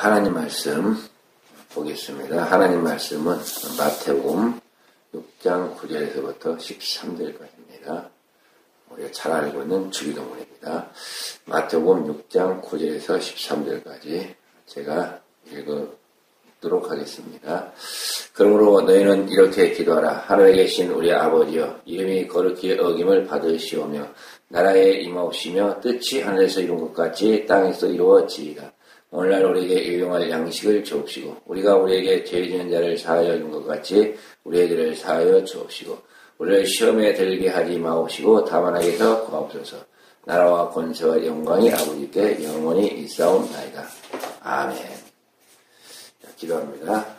하나님 말씀 보겠습니다. 하나님 말씀은 마태복음 6장 9절에서부터 13절까지입니다. 우리가 잘 알고 있는 주기도문입니다. 마태복음 6장 9절에서 13절까지 제가 읽도록 하겠습니다. 그러므로 너희는 이렇게 기도하라. 하늘에 계신 우리 아버지여, 이름이 거룩히 여김을 받으시오며 나라에 임하옵시며 뜻이 하늘에서 이룬 것 같이 땅에서 이루어지이다. 오늘날 우리에게 일용할 양식을 주옵시고 우리가 우리에게 죄 지은 자를 사하여 준 것 같이 우리에게를 사하여 주옵시고 우리를 시험에 들게 하지 마옵시고 다만 악에서 구하옵소서. 나라와 권세와 영광이 아버지께 영원히 있사옵나이다. 아멘. 기도합니다.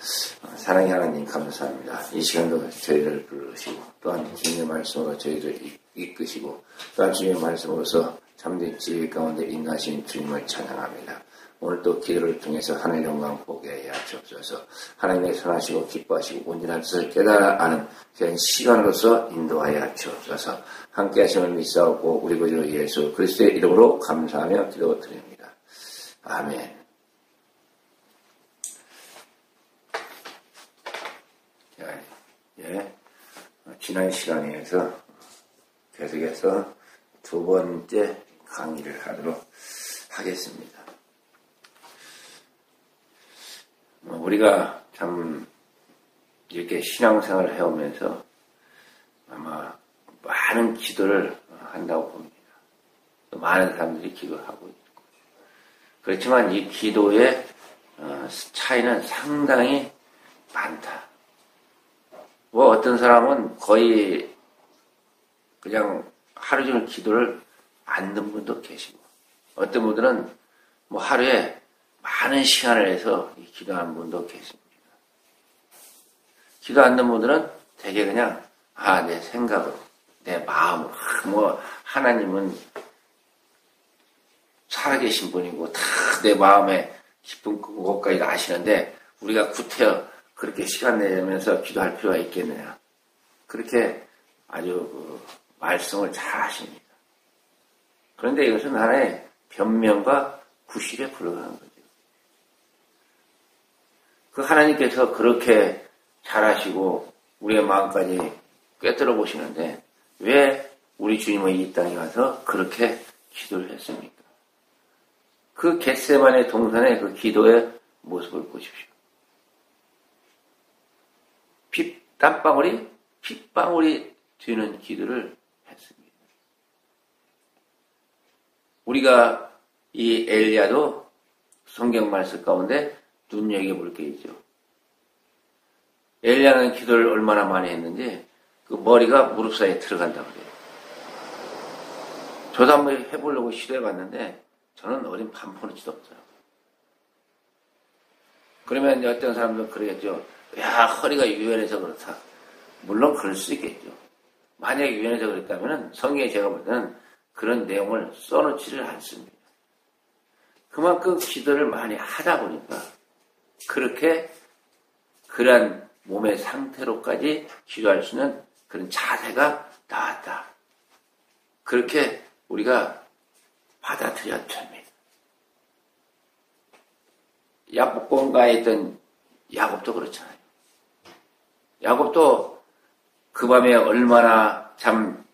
사랑의 하나님 감사합니다. 이 시간도 저희를 부르시고 또한 주님의 말씀으로 저희를 이끄시고 또한 주님의 말씀으로서 참된 지혜 가운데 인하신 주님을 찬양합니다. 오늘 또 기도를 통해서 하나님의 영광 보게 하여 주옵소서. 하나님의 선하시고 기뻐하시고 온전한 뜻을 깨달아 아는 그런 시간으로서 인도하여 주옵소서. 함께 하심을 믿사옵고 우리 구주 예수 그리스도의 이름으로 감사하며 기도드립니다. 아멘. 지난 시간에서 계속해서 두 번째 강의를 하도록 하겠습니다. 우리가 참 이렇게 신앙생활을 해오면서 아마 많은 기도를 한다고 봅니다. 또 많은 사람들이 기도하고 있고 그렇지만 이 기도의 차이는 상당히 많다. 어떤 사람은 거의 그냥 하루 종일 기도를 안 듣는 분도 계시고 어떤 분들은 하루에 많은 시간을 해서 기도하는 분도 계십니다. 기도 안 듣는 분들은 되게 그냥 내 생각으로 내 마음으로 하나님은 살아계신 분이고 다 내 마음에 깊은 그것까지 아시는데 우리가 구태여 그렇게 시간 내면서 기도할 필요가 있겠느냐. 그렇게 아주 말씀을 잘 하십니다. 그런데 이것은 하나의 변명과 구실에 불과한 거죠. 그 하나님께서 그렇게 잘하시고 우리의 마음까지 꿰뚫어 보시는데 왜 우리 주님은 이 땅에 가서 그렇게 기도를 했습니까? 그 겟세마네 동산의 그 기도의 모습을 보십시오. 핏방울이 되는 기도를 했습니다. 우리가 이 엘리야도 성경 말씀 가운데 눈여겨볼 게 있죠. 엘리야는 기도를 얼마나 많이 했는지 그 머리가 무릎 사이에 들어간다고 그래요. 저도 한번 해보려고 시도해봤는데 저는 어린 반포르치도 없더라고요. 그러면 어떤 사람들은 그러겠죠. 야, 허리가 유연해서 그렇다. 물론 그럴 수 있겠죠. 만약에 유연해서 그랬다면 성경에 제가 볼 때는 그런 내용을 써놓지를 않습니다. 그만큼 기도를 많이 하다 보니까 그렇게 그러한 몸의 상태로까지 기도할 수 있는 그런 자세가 나왔다. 그렇게 우리가 받아들여야 됩니다. 야곱공가에 있던 야곱도 그렇잖아요. 야곱도 그 밤에 얼마나 참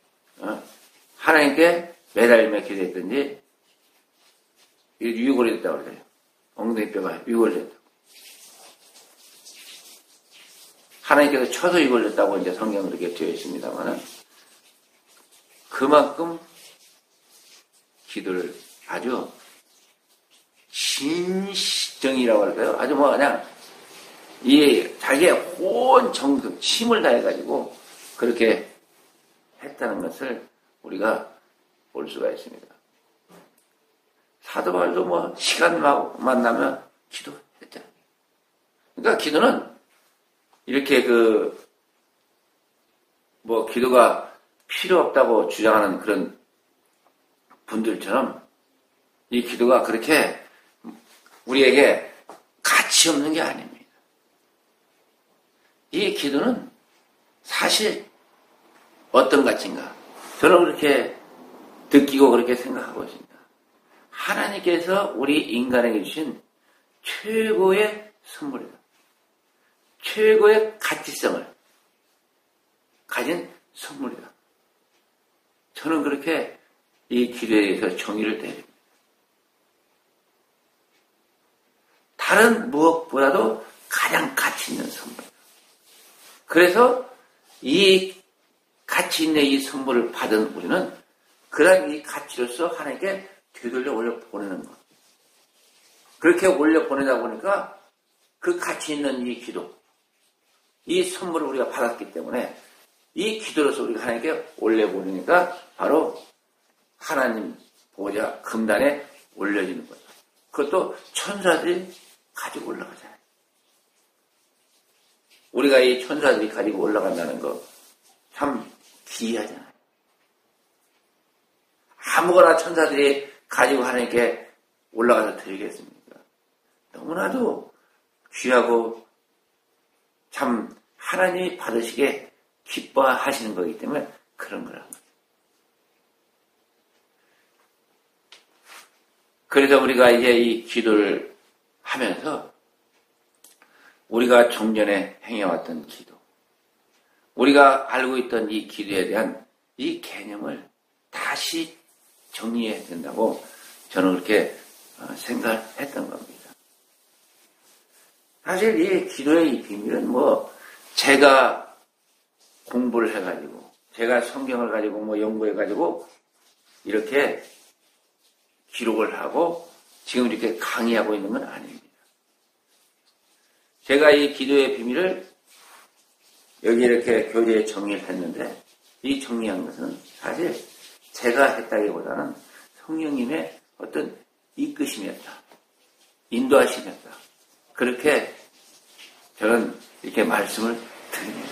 하나님께 매달리며 기도했던지 유골이 됐다고 그래요. 엉덩이 뼈가 유골이 됐다고. 하나님께서 쳐서 유골됐다고 이제 성경은 그렇게 되어 있습니다만은 그만큼 기도를 아주 진정이라고 할까요? 아주 그냥 자기의 온 정성, 힘을 다해가지고 그렇게 했다는 것을 우리가 볼 수가 있습니다. 사도 바울도 시간만 나면 기도했잖아요. 그러니까 기도는 이렇게 기도가 필요 없다고 주장하는 그런 분들처럼 이 기도가 그렇게 우리에게 가치 없는 게 아닙니다. 이 기도는 사실 어떤 가치인가? 저는 그렇게 느끼고 그렇게 생각하고 있습니다. 하나님께서 우리 인간에게 주신 최고의 선물이다. 최고의 가치성을 가진 선물이다. 저는 그렇게 이 기도에 대해서 정의를 내립니다. 다른 무엇보다도 가장 가치 있는 선물이다. 그래서 이 가치 있는 이 선물을 받은 우리는 그런 이 가치로서 하나님께 되돌려 올려보내는 것. 그렇게 올려보내다 보니까 그 가치 있는 이 기도, 이 선물을 우리가 받았기 때문에 이 기도로서 우리가 하나님께 올려보내니까 바로 하나님 보좌 금단에 올려지는 거죠. 그것도 천사들이 가지고 올라가잖아요. 우리가 이 천사들이 가지고 올라간다는 거 참 기이하잖아요. 아무거나 천사들이 가지고 하나님께 올라가서 드리겠습니까? 너무나도 귀하고 참 하나님이 받으시게 기뻐하시는 거기 때문에 그런 거라는 거죠. 그래서 우리가 이제 이 기도를 하면서 우리가 종전에 행해왔던 기도, 우리가 알고 있던 이 기도에 대한 이 개념을 다시 정리해야 된다고 저는 그렇게 생각했던 겁니다. 사실 이 기도의 이 비밀은 제가 공부를 해가지고, 제가 성경을 가지고 연구해가지고 이렇게 기록을 하고 지금 이렇게 강의하고 있는 건 아닙니다. 제가 이 기도의 비밀을 여기 이렇게 교재에 정리를 했는데 이 정리한 것은 사실 제가 했다기보다는 성령님의 어떤 이끄심이었다. 인도하심이었다. 그렇게 저는 이렇게 말씀을 드립니다.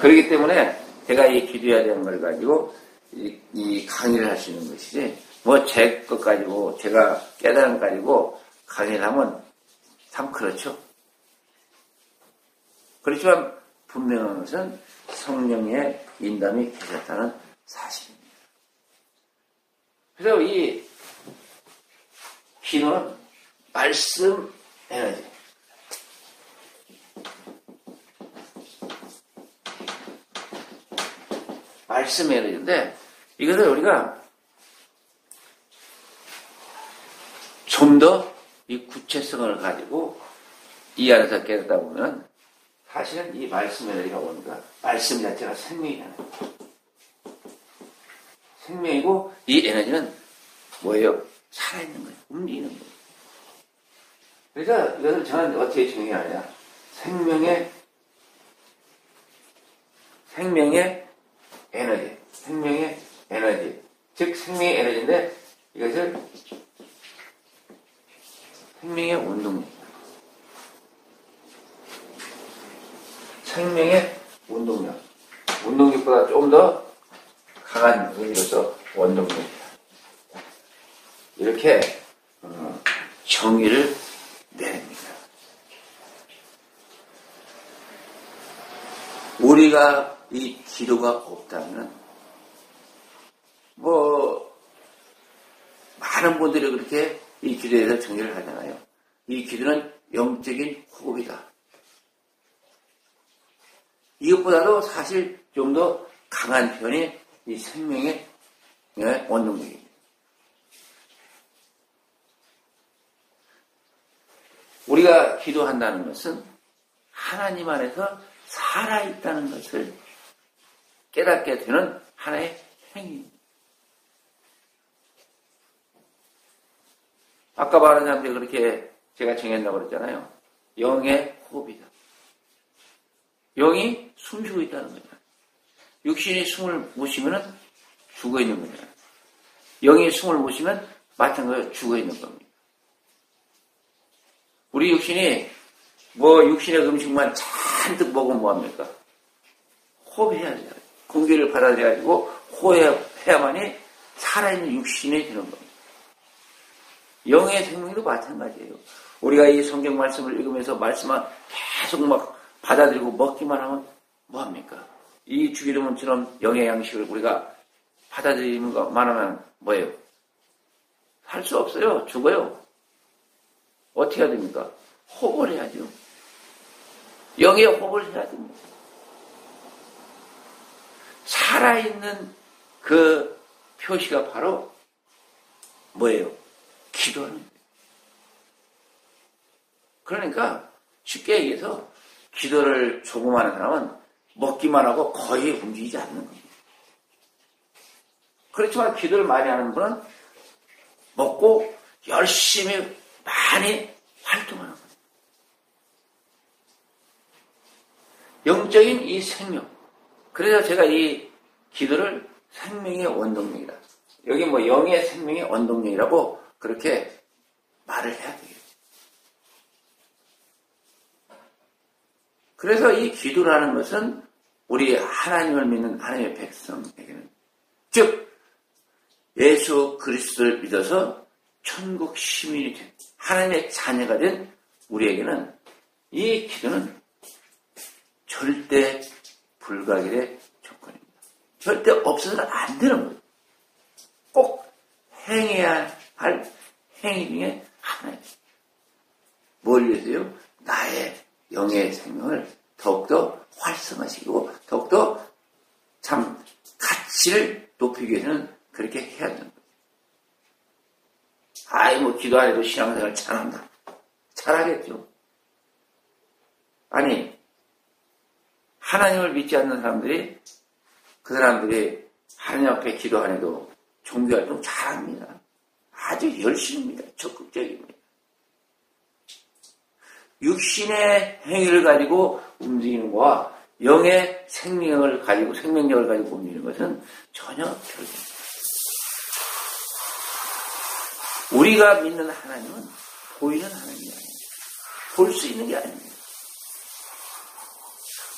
그렇기 때문에 제가 이 기도해야 되는 걸 가지고 이 강의를 할 수 있는 것이지 제 것 가지고 제가 깨달은 것 가지고 강의를 하면 참 그렇죠. 그렇지만 분명한 것은 성령의 인담이 계셨다는 사실입니다. 그래서 이 기도는 말씀 에너지. 말씀 에너지인데 이것을 우리가 좀 더 이 구체성을 가지고 이 안에서 깨닫다 보면 사실은 이 말씀 에너지가 뭡니까? 말씀 자체가 생명이잖아요. 생명이고 이 에너지는 뭐예요? 살아있는 거예요. 움직이는 거예요. 그래서 이것을 저는 어떻게 정의하냐? 생명의 에너지, 생명의 에너지, 즉 생명의 에너지인데 이것을 생명의 운동력, 생명의 운동력, 운동력보다 좀 더 강한 의미로서 원동력이다. 이렇게 정의를 내립니다. 우리가 이 기도가 없다면 많은 분들이 그렇게 이 기도에 대해서 정의를 하잖아요. 이 기도는 영적인 호흡이다. 이것보다도 사실 좀 더 강한 편이 이 생명의 원동력입니다. 우리가 기도한다는 것은 하나님 안에서 살아있다는 것을 깨닫게 되는 하나의 행위입니다. 아까 말한 사람들이 그렇게 제가 정했다고 그랬잖아요. 영의 호흡이다. 영이 숨쉬고 있다는 거죠. 육신이 숨을 못 쉬면 죽어 있는 거죠. 영이 숨을 못 쉬면 마찬가지로 죽어 있는 겁니다. 우리 육신이 육신의 음식만 잔뜩 먹으면 뭐합니까? 호흡해야 돼요. 공기를 받아들여가지고 호흡해야만이 살아있는 육신이 되는 겁니다. 영의 생명도 마찬가지예요. 우리가 이 성경 말씀을 읽으면서 말씀만 계속 받아들이고 먹기만 하면 뭐합니까? 이 주기도문처럼 영의 양식을 우리가 받아들이는 것만 하면 뭐예요? 살 수 없어요. 죽어요. 어떻게 해야 됩니까? 호흡을 해야죠. 영의 호흡을 해야 됩니다. 살아있는 그 표시가 바로 뭐예요? 기도하는 거예요. 그러니까 쉽게 얘기해서 기도를 조금 하는 사람은 먹기만 하고 거의 움직이지 않는 겁니다. 그렇지만 기도를 많이 하는 분은 먹고 열심히 많이 활동하는 거예요. 영적인 이 생명. 그래서 제가 이 기도를 생명의 원동력이다. 여기 뭐 영의 생명의 원동력이라고 그렇게 말을 해야 돼요. 그래서 이 기도라는 것은 우리 하나님을 믿는 하나님의 백성에게는, 즉 예수 그리스도를 믿어서 천국 시민이 된 하나님의 자녀가 된 우리에게는 이 기도는 절대 불가결의 조건입니다. 절대 없어서는 안 되는 거예요. 꼭 행해야 할 행위 중에 하나예요. 뭘 위해서요? 나의 영의 생명을 더욱더 활성화시키고 더욱더 참 가치를 높이기 위해서는 그렇게 해야 되는 거예요. 아이 뭐 기도 안 해도 신앙생활 잘한다. 잘하겠죠. 아니 하나님을 믿지 않는 사람들이 그 사람들이 하나님 앞에 기도 안 해도 종교활동 잘합니다. 아주 열심입니다. 적극적입니다. 육신의 행위를 가지고 움직이는 것과 영의 생명을 가지고 생명력을 가지고 움직이는 것은 전혀 별개입니다. 우리가 믿는 하나님은 보이는 하나님이 아닙니다. 볼 수 있는 게 아닙니다.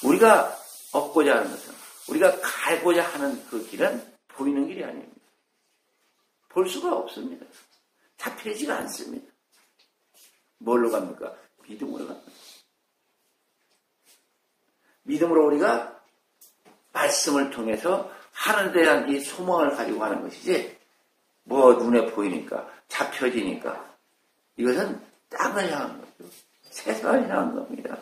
우리가 얻고자 하는 것은, 우리가 가고자 하는 그 길은 보이는 길이 아닙니다. 볼 수가 없습니다. 잡히지가 않습니다. 뭘로 갑니까? 믿음으로 갑니다. 믿음으로 우리가 말씀을 통해서 하늘에 대한 이 소망을 가지고 가는 것이지, 뭐 눈에 보이니까, 잡혀지니까, 이것은 땅을 향한 거죠. 세상을 향한 겁니다.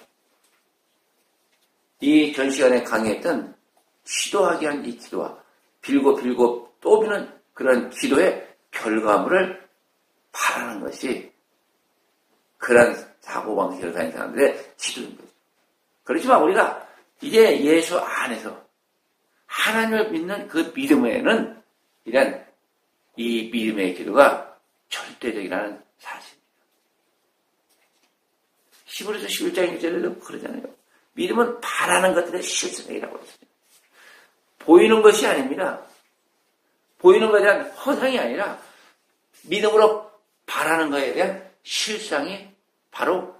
이 전 시간에 강의했던 기도하게 한 이 기도와 빌고 또 비는 그런 기도의 결과물을 바라는 것이 그런 사고방식을 가진 사람들의 기도인 거죠. 그렇지만 우리가 이제 예수 안에서 하나님을 믿는 그 믿음에는 이런 이 믿음의 기도가 절대적이라는 사실입니다. 히브리서 11장 1절에도 그러잖아요. 믿음은 바라는 것들의 실상이라고 했습니다. 보이는 것이 아닙니다. 보이는 것에 대한 허상이 아니라 믿음으로 바라는 것에 대한 실상이 바로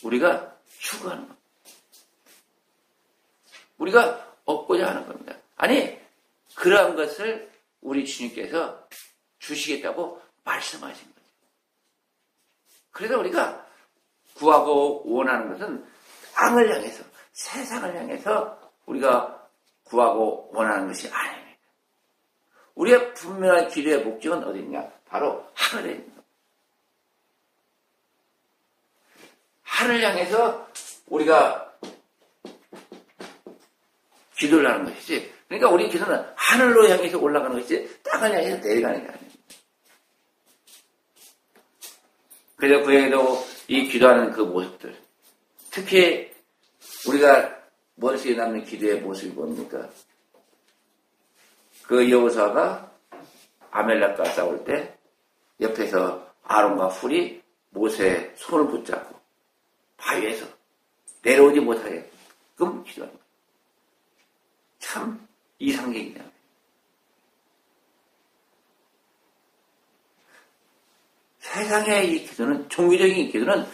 우리가 추구하는 겁니다. 우리가 얻고자 하는 겁니다. 아니, 그러한 것을 우리 주님께서 주시겠다고 말씀하신 거죠. 그래서 우리가 구하고 원하는 것은 땅을 향해서, 세상을 향해서 우리가 구하고 원하는 것이 아닙니다. 우리의 분명한 기도의 목적은 어디 있냐? 바로 하늘에 있는 겁니다. 하늘 향해서 우리가 기도를 하는 것이지. 그러니까 우리 기도는 하늘로 향해서 올라가는 것이지 땅을 향해서 내려가는 게 아닙니다. 그래서 그에도 이 기도하는 그 모습들, 특히 우리가 머릿속에 남는 기도의 모습이 뭡니까? 그 여호수아가 아멜렉과 싸울 때 옆에서 아론과 훌이 모세의 손을 붙잡고 바위에서 내려오지 못하게 끔 기도합니다. 참 이상적이네요. 세상의 이 기도는, 종교적인 기도는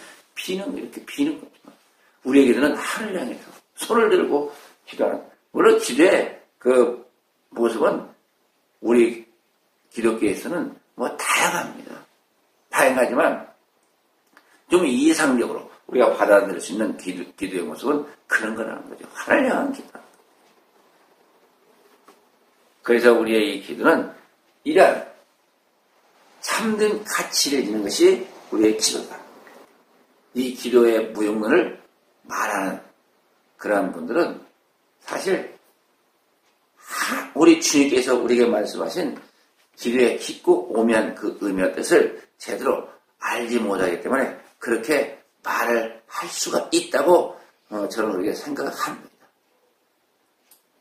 이렇게 비는 거지만 우리의 기도는 하늘 향해서 손을 들고 기도하는, 물론 기도의 그 모습은 우리 기독교에서는 뭐 다양합니다. 다양하지만 좀 이상적으로 우리가 받아들일 수 있는 기도의 모습은 그런 거라는 거죠. 하늘 향한 기도. 그래서 우리의 이 기도는 이러한 참된 가치를 지는 것이 우리의 기도다. 이 기도의 무용론을 말하는 그러한 분들은 사실 우리 주님께서 우리에게 말씀하신 기도의 깊고 오묘한 그 의미와 뜻을 제대로 알지 못하기 때문에 그렇게 말을 할 수가 있다고 저는 그렇게 생각합니다.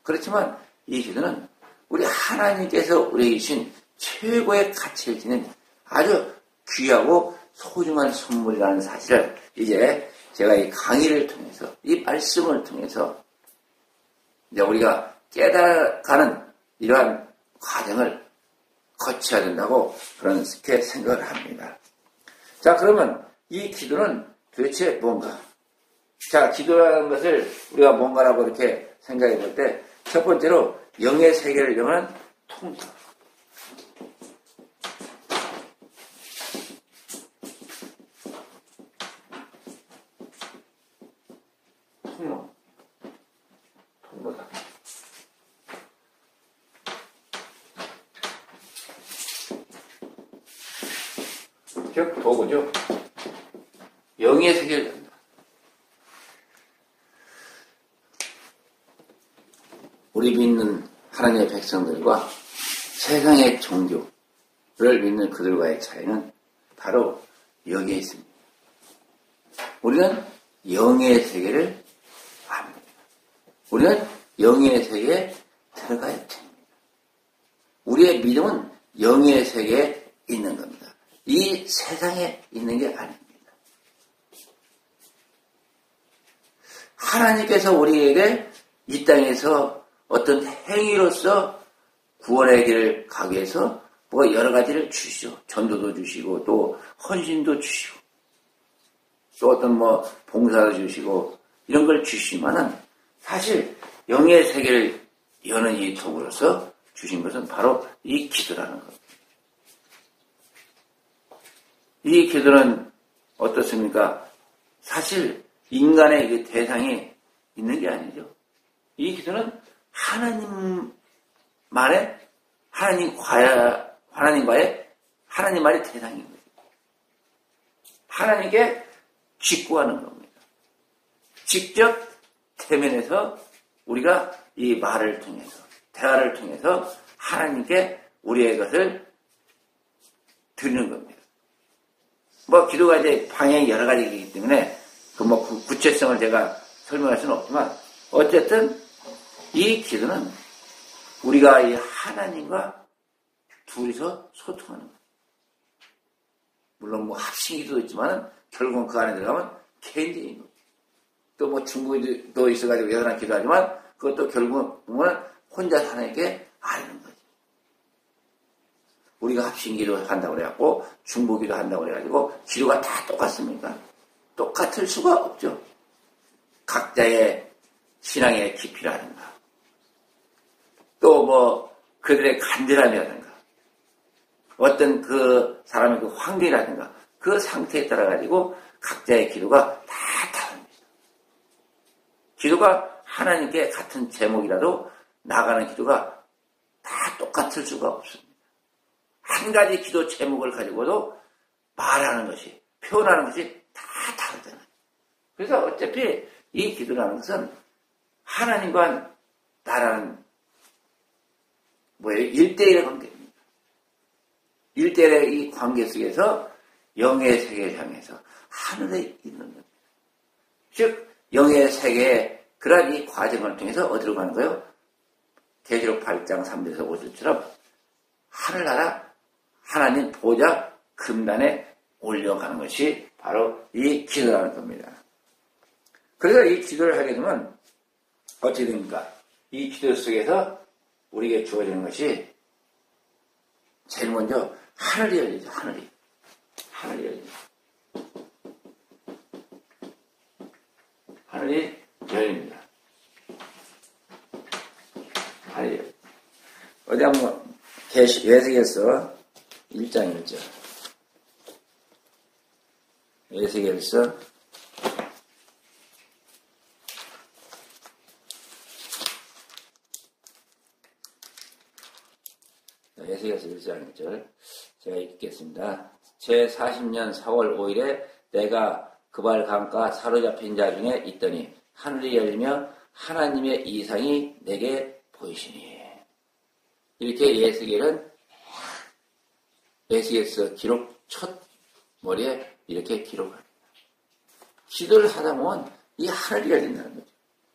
그렇지만 이 기도는 우리 하나님께서 우리에게 주신 최고의 가치를 지닌 아주 귀하고 소중한 선물이라는 사실을 이제 제가 이 강의를 통해서 이 말씀을 통해서 이제 우리가 깨달아가는 이러한 과정을 거쳐야 된다고 그렇게 생각을 합니다. 자, 그러면 이 기도는 도대체 뭔가? 자, 기도라는 것을 우리가 뭔가라고 이렇게 생각해 볼 때 첫 번째로 영의 세계를 이용하는 통로. 통로다. 즉 도구죠. 영의 세계를 연다. 우리 믿는 하나님의 백성들과 세상의 종교를 믿는 그들과의 차이는 바로 여기에 있습니다. 우리는 영의 세계를 압니다. 우리는 영의 세계에 들어가야 됩니다. 우리의 믿음은 영의 세계에 있는 겁니다. 이 세상에 있는 게 아닙니다. 하나님께서 우리에게 이 땅에서 어떤 행위로서 구원의 길을 가기 위해서 뭐 여러 가지를 주시죠. 전도도 주시고 또 헌신도 주시고 또 어떤 뭐 봉사도 주시고 이런 걸 주시지만은 사실 영의 세계를 여는 이 도구로서 주신 것은 바로 이 기도라는 겁니다. 이 기도는 어떻습니까? 사실 인간의 그 대상이 있는 게 아니죠. 이 기도는 하나님만의 하나님과의 대상인 거죠. 하나님께 직구하는 겁니다. 직접 대면해서 우리가 이 말을 통해서 대화를 통해서 하나님께 우리의 것을 드리는 겁니다. 뭐 기도가 이제 방향이 여러 가지이기 때문에 그 뭐 구체성을 제가 설명할 수는 없지만 어쨌든 이 기도는 우리가 이 하나님과 둘이서 소통하는 거예요. 물론 뭐 합심기도 있지만 결국은 그 안에 들어가면 개인적인 거예요. 또 뭐 중국도 있어가지고 여러 기도하지만 그것도 결국은 혼자 하나님께 아는 거죠. 우리가 합심기도 한다고 그래갖고 중보기도 한다고 그래가지고 기도가 다 똑같습니까? 똑같을 수가 없죠. 각자의 신앙의 깊이라든가 또 뭐 그들의 간절함이라든가 어떤 그 사람의 그 환경이라든가 그 상태에 따라 가지고 각자의 기도가 다 다릅니다. 기도가 하나님께 같은 제목이라도 나가는 기도가 다 똑같을 수가 없습니다. 한 가지 기도 제목을 가지고도 말하는 것이 표현하는 것이 다 다르잖아요. 그래서 어차피 이 기도라는 것은 하나님과 나라는 뭐예요? 1대1의 관계입니다. 1대1의 이 관계 속에서 영의 세계를 향해서 하늘에 있는 겁니다. 즉 영의 세계의 그러한 이 과정을 통해서 어디로 가는 거예요? 계시록 8장 3절에서 5절처럼 하늘나라 하나님 보좌 금단에 올려가는 것이 바로 이 기도라는 겁니다. 그래서 이 기도를 하게 되면 어떻게 됩니까? 이 기도 속에서 우리에게 주어지는 것이 제일 먼저 하늘이 열리죠. 하늘이 열리죠. 하늘이 열립니다. 하늘이 열립니다. 어디 한번 예수께서 1장 1절 예수께서 예수께서 1장 1절 제가 읽겠습니다. 제 40년 4월 5일에 내가 그발 강가 사로잡힌 자 중에 있더니 하늘이 열리며 하나님의 이상이 내게 보이시니. 이렇게 에스겔서 기록 첫 머리에 이렇게 기록합니다. 기도를 하다 보면 이 하늘이 열린다는 거죠.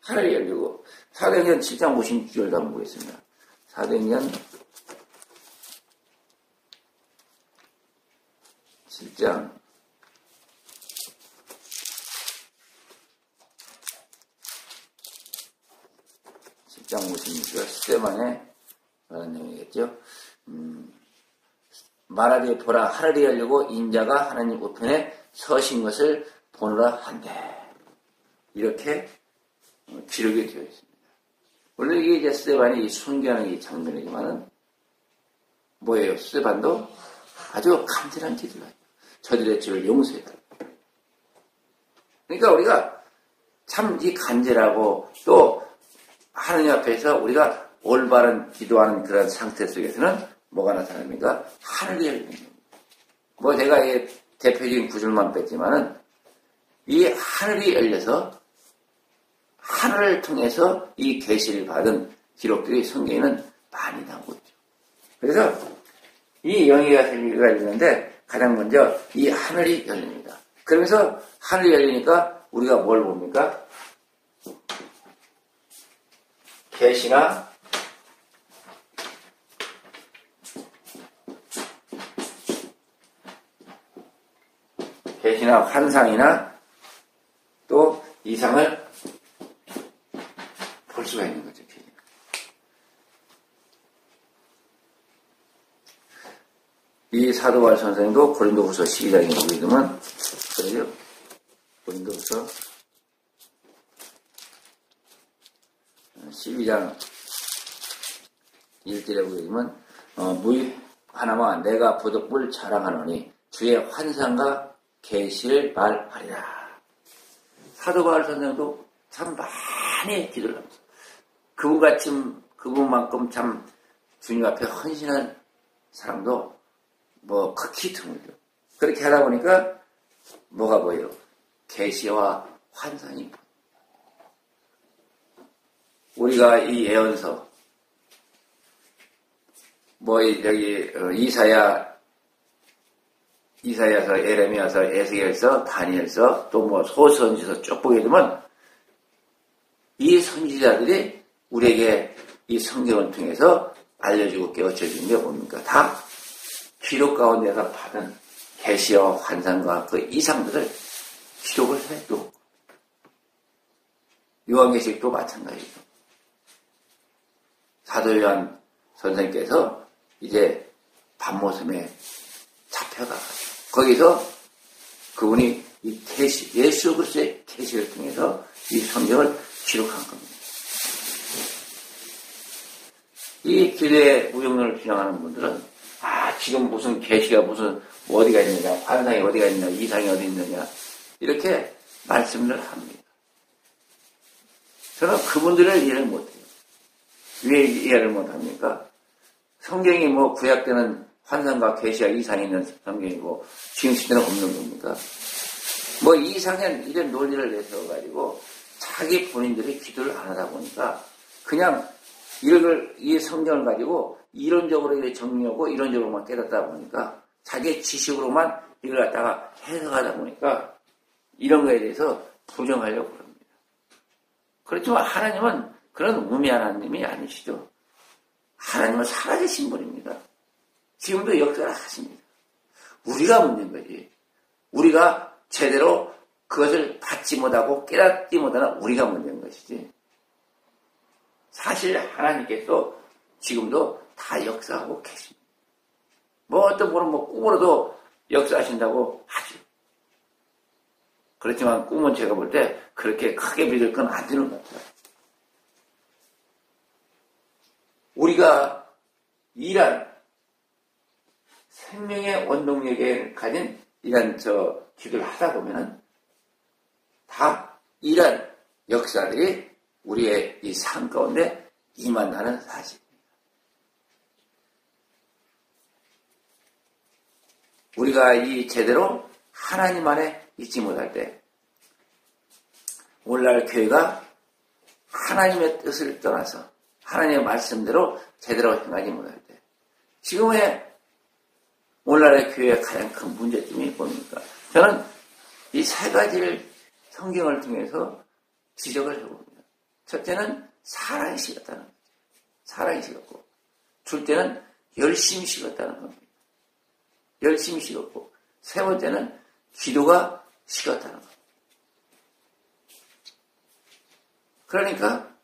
하늘이 열리고 사도행전 7장 56절도 한번 보겠습니다. 사도행전 7장 56절 스데반의 말한 내용이겠죠. 말하되 보라 하늘이 열리고 인자가 하나님 우편에 서신 것을 보노라 한대. 이렇게 기록이 되어 있습니다. 원래 이게 이제 스데반이 순교하는 이 장면이지만은 뭐예요? 스데반도 아주 간절한 기도가 저들의 죄를 용서해달라. 그러니까 우리가 참 이 간절하고 또 하느님 앞에서 우리가 올바른 기도하는 그런 상태 속에서는 뭐가 나타납니까? 하늘이 열리는 겁니다. 뭐 제가 이 대표적인 구절만 뺐지만은 이 하늘이 열려서 하늘을 통해서 이 계시를 받은 기록들이 성경에는 많이 나오고 있죠. 그래서 이 영예가 생기가 있는데 가장 먼저 이 하늘이 열립니다. 그러면서 하늘이 열리니까 우리가 뭘 봅니까? 계시나 환상이나 또 이상을 볼 수가 있는 거죠. 이 사도 바울 선생도 고린도후서 12장에 보게 되면 그래요. 고린도후서 12장 1절에 보게 되면 무익 하나만 내가 부득불 자랑하노니 주의 환상과 계시를 말하리라. 사도 바울 선생도 참 많이 기도를 합니다. 그분만큼 참 주님 앞에 헌신한 사람도 뭐 극히 드물죠. 그렇게 하다 보니까 뭐가 보여요? 계시와 환상이 보여요. 우리가 이 예언서 이사야서, 에레미야서, 에스겔서, 다니엘서, 또 뭐 소선지서 쭉 보게 되면 이 선지자들이 우리에게 이 성경을 통해서 알려주고 깨우쳐주는 게 뭡니까? 다 기록 가운데서 받은 계시와 환상과 그 이상들을 기록을 해도 요한계시록도 마찬가지죠. 사도 요한 선생께서 이제 밤모섬에 잡혀가가지고 거기서 그분이 이 계시, 예수 그리스도의 계시를 통해서 이 성경을 기록한 겁니다. 이 기도의 무용론을 주장하는 분들은 지금 무슨 계시가 무슨 어디가 있느냐, 환상이 어디가 있느냐, 이상이 어디 있느냐 이렇게 말씀을 합니다. 저는 그분들을 이해를 못해요. 왜 이해를 못합니까? 성경이 뭐 구약 때는 환상과 계시와 이상이 있는 성경이고 지금 시대는 없는 겁니까? 뭐 이상한 이런 논리를 내세워가지고 자기 본인들이 기도를 안 하다 보니까 그냥 이 성경을 가지고 이론적으로 이렇게 정리하고 이론적으로만 깨닫다 보니까 자기의 지식으로만 이걸 갖다가 해석하다 보니까 이런 거에 대해서 부정하려고 그럽니다. 그렇지만 하나님은 그런 우매한 하나님이 아니시죠. 하나님은 살아계신 분입니다. 지금도 역사를 하십니다. 우리가 문제인 거지. 우리가 제대로 그것을 받지 못하고 깨닫지 못하는 우리가 문제인 것이지. 사실 하나님께서 지금도 다 역사하고 계십니다. 뭐 어떤 분은 뭐 꿈으로도 역사하신다고 하죠. 그렇지만 꿈은 제가 볼 때 그렇게 크게 믿을 건 안 되는 것 같아요. 우리가 이란 생명의 원동력에 가진 이런 기도를 하다 보면은 다 이런 역사들이 우리의 이 삶 가운데 임한다는 사실입니다. 우리가 이 제대로 하나님 안에 있지 못할 때 오늘날 교회가 하나님의 뜻을 떠나서 하나님의 말씀대로 제대로 행하지 못할 때, 지금의 오늘날의 교회의 가장 큰 문제점이 뭡니까? 저는 이 세 가지를 성경을 통해서 지적을 해봅니다. 첫째는 사랑이 식었다는 거죠. 사랑이 식었고, 둘째는 열심히 식었다는 겁니다. 열심히 식었고, 세 번째는 기도가 식었다는 겁니다. 그러니까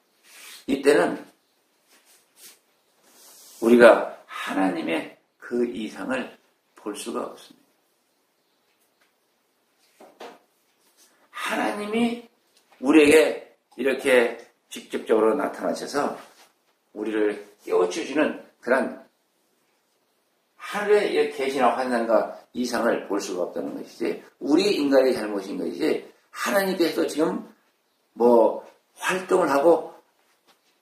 이때는 우리가 하나님의 그 이상을 볼 수가 없습니다. 하나님이 우리에게 이렇게 직접적으로 나타나셔서 우리를 깨우쳐주는 그런 하늘의 계시나 환상과 이상을 볼 수가 없다는 것이지, 우리 인간의 잘못인 것이지, 하나님께서 지금 활동을 하고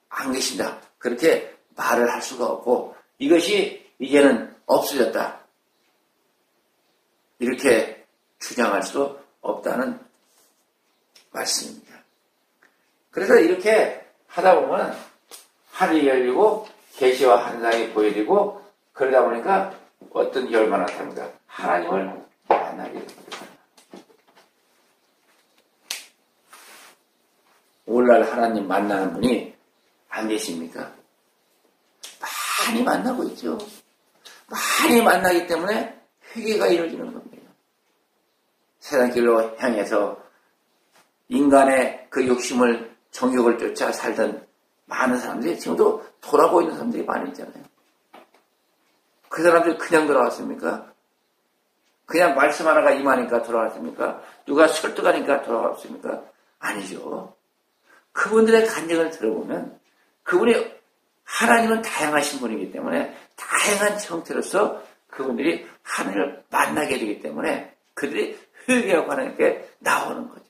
안 계신다, 그렇게 말을 할 수가 없고, 이것이 이제는 없어졌다, 이렇게 주장할 수 없다는 말씀입니다. 그래서 이렇게 하다 보면 하늘이 열리고 계시와 환상이 보여지고, 그러다 보니까 어떤 열만 나타납니다. 하나님을 만나게 됩니다. 오늘날 하나님 만나는 분이 안 계십니까? 많이 만나고 있죠. 많이 만나기 때문에 회개가 이루어지는 겁니다. 세상 길로 향해서 인간의 그 욕심을, 정욕을 쫓아 살던 많은 사람들이 지금도 돌아오고 있는 사람들이 많이 있잖아요. 그 사람들이 그냥 돌아왔습니까? 그냥 말씀 하나가 임하니까 돌아왔습니까? 누가 설득하니까 돌아왔습니까? 아니죠. 그분들의 간증을 들어보면 그분이, 하나님은 다양하신 분이기 때문에 다양한 형태로서 그분들이 하나님을 만나게 되기 때문에 그들이 회개하고 하나님께 나오는 거죠.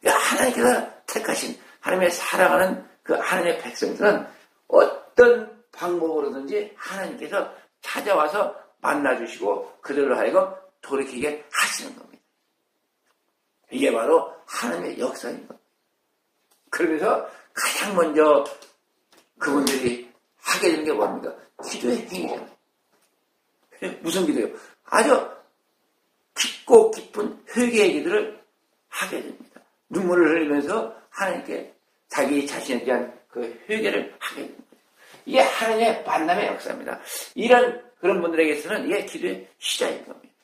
하나님께서 택하신, 하나님의 사랑하는 그 하나님의 백성들은 어떤 방법으로든지 하나님께서 찾아와서 만나주시고 그들로 하여금 돌이키게 하시는 겁니다. 이게 바로 하나님의 역사인 겁니다. 그러면서 가장 먼저 그분들이 하게 되는 게 뭡니까? 기도의 행위잖아요. 무슨 기도예요? 아주 깊고 깊은 회개의 기도를 하게 됩니다. 눈물을 흘리면서 하나님께 자기 자신에 대한 그 회개를 하게 됩니다. 이게 하나님의 만남의 역사입니다. 그런 분들에게서는 이게 기도의 시작인 겁니다.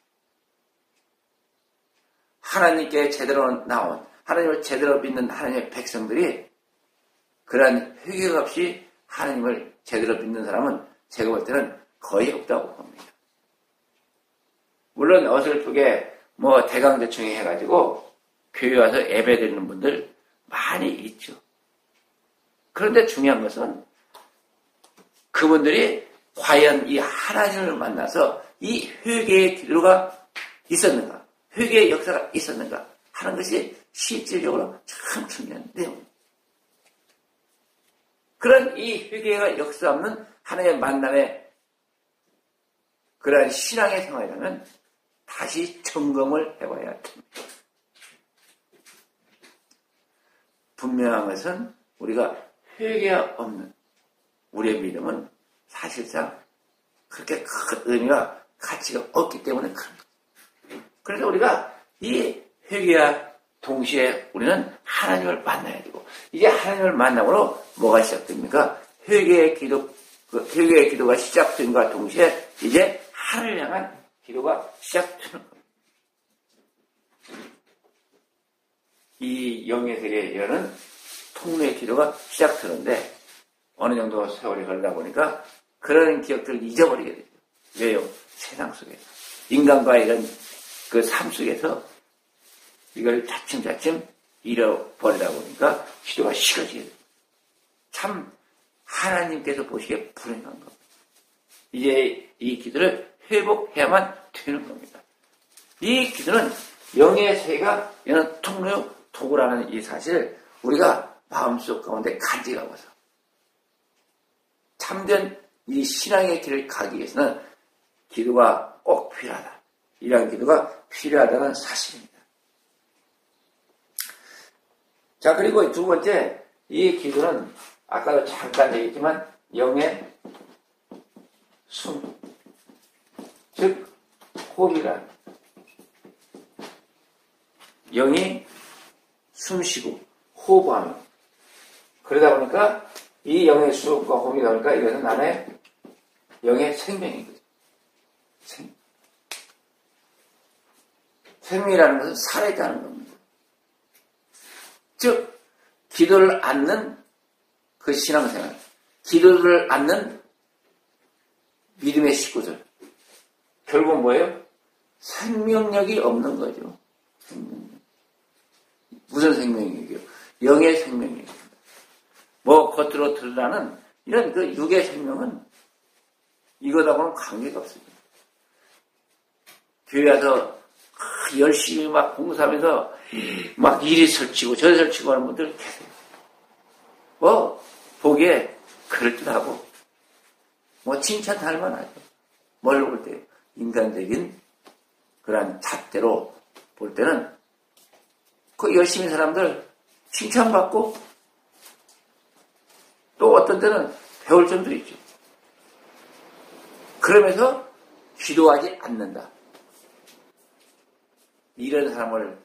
하나님께 제대로 나온, 하나님을 제대로 믿는 하나님의 백성들이 그러한 회개가 없이 하나님을 제대로 믿는 사람은 제가 볼 때는 거의 없다고 봅니다. 물론 어설프게 대강대충이 해가지고 교회 와서 예배드리는 분들 많이 있죠. 그런데 중요한 것은 그분들이 과연 이 하나님을 만나서 이 회개의 기도가 있었는가, 회개의 역사가 있었는가 하는 것이 실질적으로 참 중요한 내용입니다. 그런 이 회개가 역사 없는 하나님의 만남의 그러한 신앙의 생활이라면 다시 점검을 해봐야 합니다. 분명한 것은 우리가 회개가 없는 우리의 믿음은 사실상 그렇게 큰 의미와 가치가 없기 때문에 그런 거죠. 그래서 우리가 이 회개와 동시에 우리는 하나님을 만나야 되고, 이제 하나님을 만남으로 뭐가 시작됩니까? 회개의 기도가 시작된과 동시에 이제 하늘을 향한 기도가 시작되는 겁니다. 이 영의 세계에 여는 통로의 기도가 시작되는데 어느 정도 세월이 걸다 보니까 그런 기억들을 잊어버리게 되죠. 왜요? 세상 속에서, 인간과의 이런 그 삶 속에서 이걸 차츰차츰 잃어버리다 보니까 기도가 식어지게 돼요. 참 하나님께서 보시기에 불행한 겁니다. 이제 이 기도를 회복해야만 되는 겁니다. 이 기도는 영의 세계가 여는 통로 도구라는 이 사실을 우리가 마음속 가운데 간직하고서 참된 이 신앙의 길을 가기 위해서는 기도가 꼭 필요하다. 이러한 기도가 필요하다는 사실입니다. 자, 그리고 두 번째, 이 기도는 아까도 잠깐 얘기했지만 영의 숨, 즉 호흡이란 영이 숨쉬고 호흡하는, 그러다 보니까 이 영의 숨과 호흡이 나오니까 이것은 나의 영의 생명이거든. 생명이라는 것은 살아있다는 겁니다. 즉 기도를 않는 그 신앙생활, 기도를 않는 믿음의 식구들, 결국은 뭐예요? 생명력이 없는 거죠. 생명력. 무슨 생명력이요? 영의 생명력입니다. 뭐 겉으로 드러나는 이런 그 육의 생명은 이거하고는 관계가 없습니다. 교회 와서 열심히 막 공사하면서 막 이리 설치고 저리 설치고 하는 분들 계세요. 뭐 보기에 그럴듯하고 뭐 칭찬할 만하죠. 뭘 볼 때 인간적인 그런 잣대로 볼 때는 그 열심히 사람들 칭찬받고 또 어떤 때는 배울 점도 있죠. 그러면서 기도하지 않는다. 이런 사람을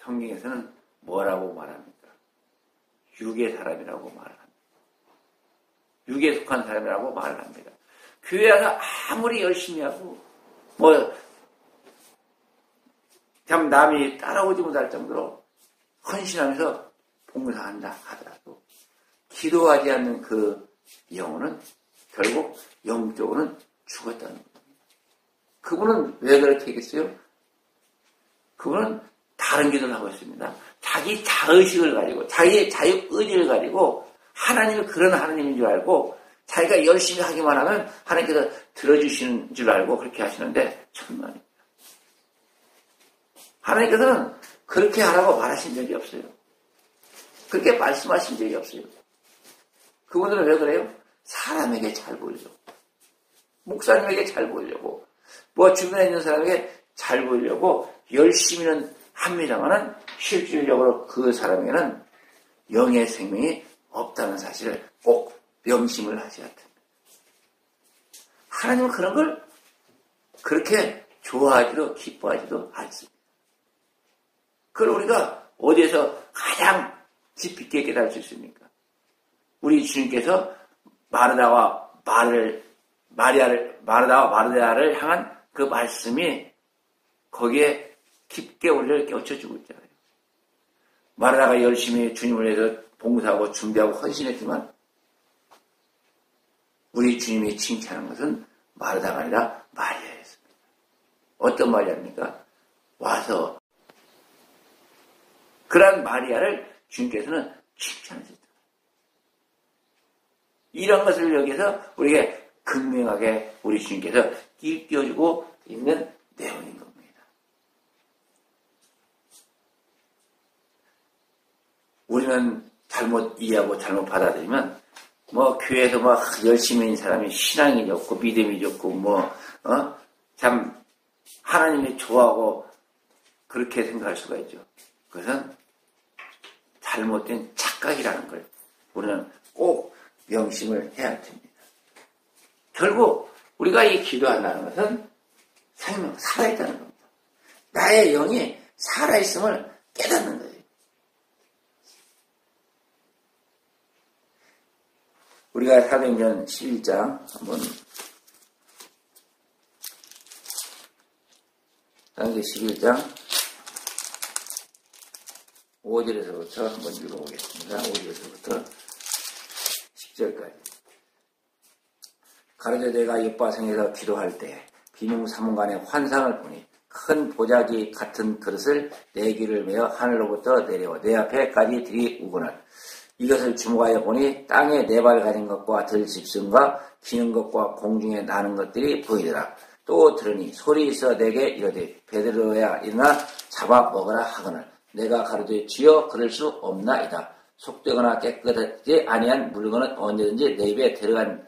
성경에서는 뭐라고 말합니까? 육의 사람이라고 말을 합니다. 육에 속한 사람이라고 말을 합니다. 교회 와서 아무리 열심히 하고 참 남이 따라오지 못할 정도로 헌신하면서 봉사한다 하더라도 기도하지 않는 그 영혼은 결국 영적으로는 죽었다는 겁니다. 그분은 왜 그렇게 했겠어요? 그분은 다른 기도를 하고 있습니다. 자기 자의식을 가지고 자기의 자유의지를 가지고 하나님이 그런 하나님인 줄 알고 자기가 열심히 하기만 하면 하나님께서 들어주시는 줄 알고 그렇게 하시는데 천만입니다. 하나님께서는 그렇게 하라고 말하신 적이 없어요. 그렇게 말씀하신 적이 없어요. 그분들은 왜 그래요? 사람에게 잘 보이려고, 목사님에게 잘 보이려고, 뭐 주변에 있는 사람에게 잘 보이려고 열심히는 합니다만은 실질적으로 그 사람에게는 영의 생명이 없다는 사실을 꼭 명심을 하셔야 됩니다. 하나님은 그런 걸 그렇게 좋아하지도 기뻐하지도 않습니다. 그걸 우리가 어디에서 가장 깊이 있게 깨달을 수 있습니까? 우리 주님께서 마르다와 마르다를 향한 그 말씀이 거기에 깊게 우리를 깨우쳐주고 있잖아요. 마르다가 열심히 주님을 위해서 봉사하고 준비하고 헌신했지만 우리 주님이 칭찬한 것은 마르다가 아니라 마리아였습니다. 어떤 마리아입니까? 와서 그런 마리아를 주님께서는 칭찬하셨다. 이런 것을 여기서 우리에게 극명하게 우리 주님께서 띄워주고 있는 내용인 겁니다. 우리는 잘못 이해하고 잘못 받아들이면 뭐 교회에서 막 열심히 있는 사람이 신앙이 좋고 믿음이 좋고 참 하나님이 좋아하고 그렇게 생각할 수가 있죠. 그것은 잘못된 착각이라는 걸 우리는 꼭 명심을 해야 됩니다. 결국 우리가 이 기도한다는 것은 생명, 살아있다는 겁니다. 나의 영이 살아있음을 깨닫는 거예요. 우리가 사도행전 11장 한번 사도행전 11장 5절에서부터 한번 읽어보겠습니다. 5절에서부터 10절까지. 가로되 내가 옆바성에서 기도할 때 비몽사몽간에 환상을 보니 큰 보자기 같은 그릇을 네 개를 메어 하늘로부터 내려와 내 앞에까지 들이우거늘 이것을 주목하여 보니 땅에 네 발 가진 것과 들짐승과 기는 것과 공중에 나는 것들이 보이더라. 또 들으니 소리 있어 내게 이르되 베드로야 일어나 잡아 먹으라 하거늘 내가 가로되 주여 그럴 수 없나이다. 속되거나 깨끗하지 아니한 물건은 언제든지 내 입에 들어간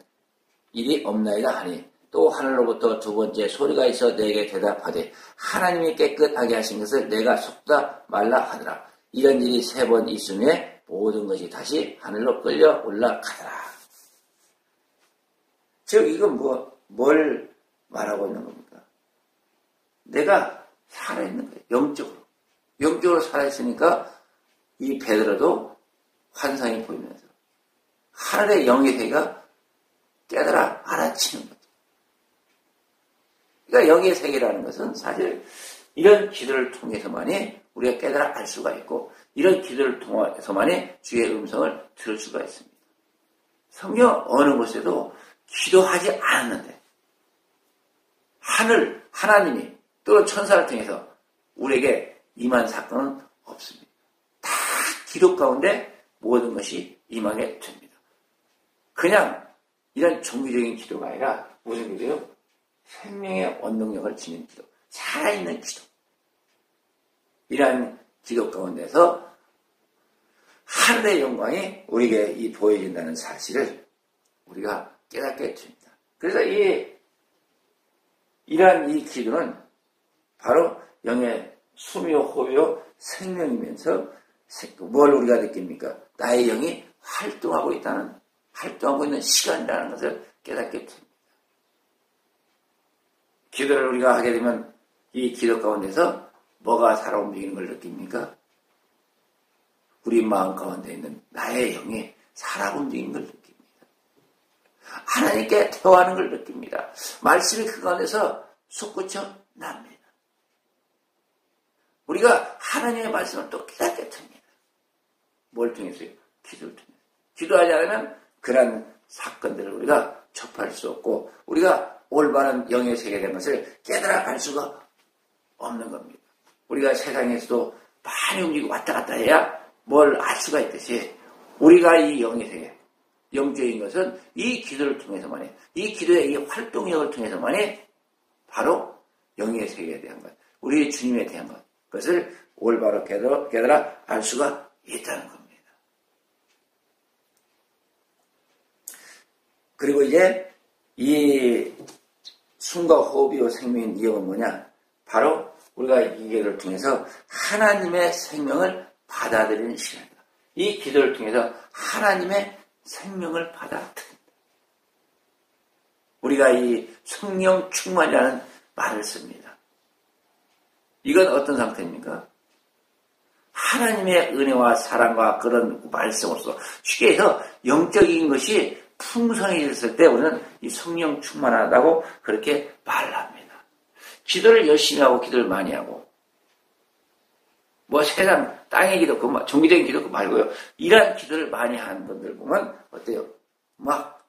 일이 없나이다 하니 또 하늘로부터 두 번째 소리가 있어 내게 대답하되 하나님이 깨끗하게 하신 것을 내가 속다 말라 하더라. 이런 일이 3번 있음에 모든 것이 다시 하늘로 끌려 올라가더라. 즉 이건 뭘 말하고 있는 겁니까? 내가 살아있는 거예요. 영적으로 살아있으니까 이 베드로도 환상이 보이면서 하늘의 영의 세계가 깨달아 알아치는 거죠. 그러니까 영의 세계라는 것은 사실 이런 기도를 통해서만이 우리가 깨달아 알 수가 있고, 이런 기도를 통해서만이 주의 음성을 들을 수가 있습니다. 성경 어느 곳에도 기도하지 않았는데 하나님이 또는 천사를 통해서 우리에게 임한 사건은 없습니다. 다 기도 가운데 모든 것이 임하게 됩니다. 그냥 이런 종교적인 기도가 아니라 무슨 기도요? 생명의 원동력을 지닌 기도, 살아있는 기도. 이러한 기도 가운데서 하늘의 영광이 우리에게 보여진다는 사실을 우리가 깨닫게 됩니다. 그래서 이러한 이 기도는 바로 영의 숨이요 호흡이요 생명이면서 뭘 우리가 느낍니까? 나의 영이 활동하고 있는 시간이라는 것을 깨닫게 됩니다. 기도를 우리가 하게 되면 이 기도 가운데서 뭐가 살아 움직이는 걸 느낍니까? 우리 마음 가운데 있는 나의 영이 살아 움직이는 걸 느낍니다. 하나님께 대화하는 걸 느낍니다. 말씀이 그 가운데서 솟구쳐 납니다. 우리가 하나님의 말씀을 또 깨닫게 됩니다. 뭘 통해서요? 기도를 통해서. 기도하지 않으면 그런 사건들을 우리가 접할 수 없고 우리가 올바른 영의 세계에 대한 것을 깨달아 알 수가 없는 겁니다. 우리가 세상에서도 많이 움직이고 왔다 갔다 해야 뭘 알 수가 있듯이 우리가 이 영의 세계, 영적인 것은 이 기도를 통해서만이, 이 기도의 이 활동력을 통해서만이 바로 영의 세계에 대한 것, 우리 주님에 대한 것, 그것을 올바로 깨달아 알 수가 있다는 겁니다. 그리고 이제 이 숨과 호흡이요 생명인 이 영은 뭐냐? 바로 우리가 이 기도를 통해서 하나님의 생명을 받아들이는 시간이다. 이 기도를 통해서 하나님의 생명을 받아들인다. 우리가 이 성령 충만이라는 말을 씁니다. 이건 어떤 상태입니까? 하나님의 은혜와 사랑과 그런 말씀으로서 쉽게 해서 영적인 것이 풍성해졌을 때 우리는 이 성령 충만하다고 그렇게 말을 합니다. 기도를 열심히 하고 기도를 많이 하고 세상 땅의 기도 그 종교적인 기도 그 말고요. 이러한 기도를 많이 하는 분들 보면 어때요? 막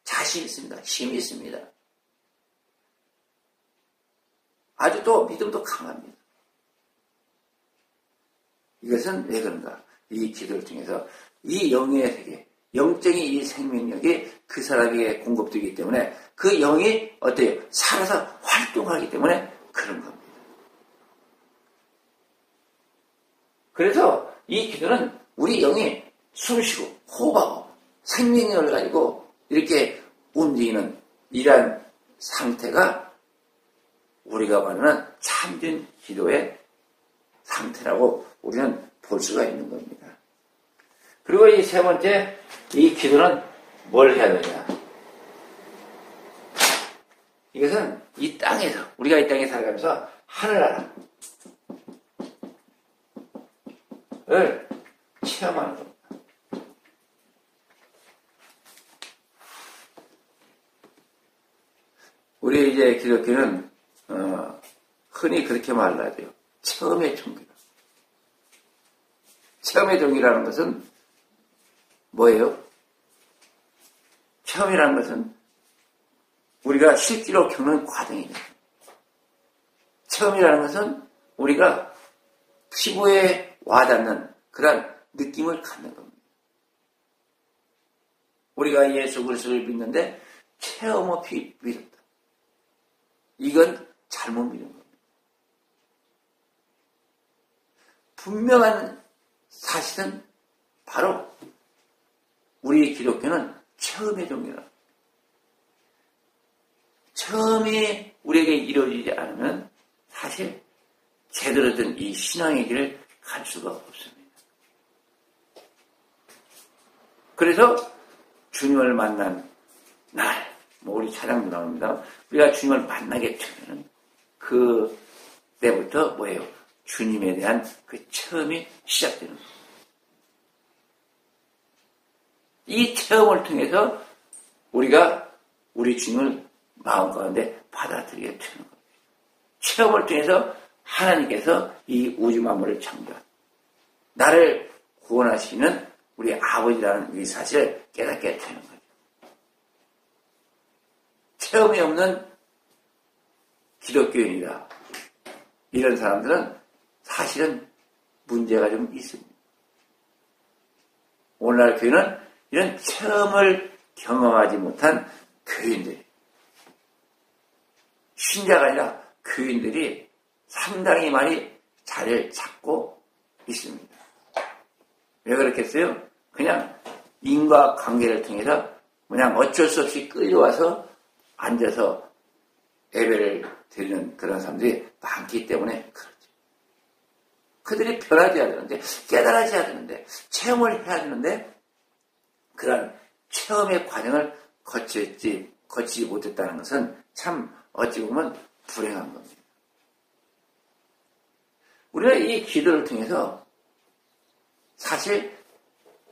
자신 있습니다. 힘이 있습니다. 아주 또 믿음도 강합니다. 이것은 왜 그런가? 이 기도를 통해서 이 영의 세계, 영적인 이 생명력이 그 사람에게 공급되기 때문에 그 영이 어때요? 살아서 활동하기 때문에 그런 겁니다. 그래서 이 기도는 우리 영이 숨쉬고 호흡하고 생명력을 가지고 이렇게 움직이는 이러한 상태가 우리가 말하는 참된 기도의 상태라고 우리는 볼 수가 있는 겁니다. 그리고 이 세 번째, 이 기도는 뭘 해야 되냐? 이것은 이 땅에서, 우리가 이 땅에 살아가면서 하늘나라를 체험하는 겁니다. 우리 이제 기독교는 흔히 그렇게 말을 하죠. 체험의 종교다. 체험의 종교라는 것은 뭐예요? 체험이라는 것은 우리가 실제로 겪는 과정이죠. 체험이라는 것은 우리가 피부에 와닿는 그런 느낌을 갖는 겁니다. 우리가 예수 그리스도를 믿는데 체험 없이 믿었다. 이건 잘못 믿은 겁니다. 분명한 사실은 바로 우리 기독교는 체험의 종교다. 체험이 우리에게 이루어지지 않으면 사실 제대로 된 이 신앙의 길을 갈 수가 없습니다. 그래서 주님을 만난 날, 우리 차장도 나옵니다. 우리가 주님을 만나게 되면 그 때부터 뭐예요? 주님에 대한 그 체험이 시작되는 거예요. 이 체험을 통해서 우리가 우리 주님을 마음 가운데 받아들이게 되는 거예요. 체험을 통해서 하나님께서 이 우주 만물을 창조한 나를 구원하시는 우리 아버지라는 이 사실을 깨닫게 되는 거예요. 체험이 없는 기독교인이다. 이런 사람들은 사실은 문제가 좀 있습니다. 오늘날 교회는 이런 체험을 경험하지 못한 교인들이, 신자가 아니라 교인들이 상당히 많이 자리를 잡고 있습니다. 왜 그렇겠어요? 그냥 인과관계를 통해서 그냥 어쩔 수 없이 끌려와서 앉아서 예배를 드리는 그런 사람들이 많기 때문에 그렇죠. 그들이 변화되어야 되는데, 깨달아져야 되는데, 체험을 해야 되는데, 그런 체험의 과정을 거치지 못했다는 것은 참 어찌 보면 불행한 겁니다. 우리가 이 기도를 통해서 사실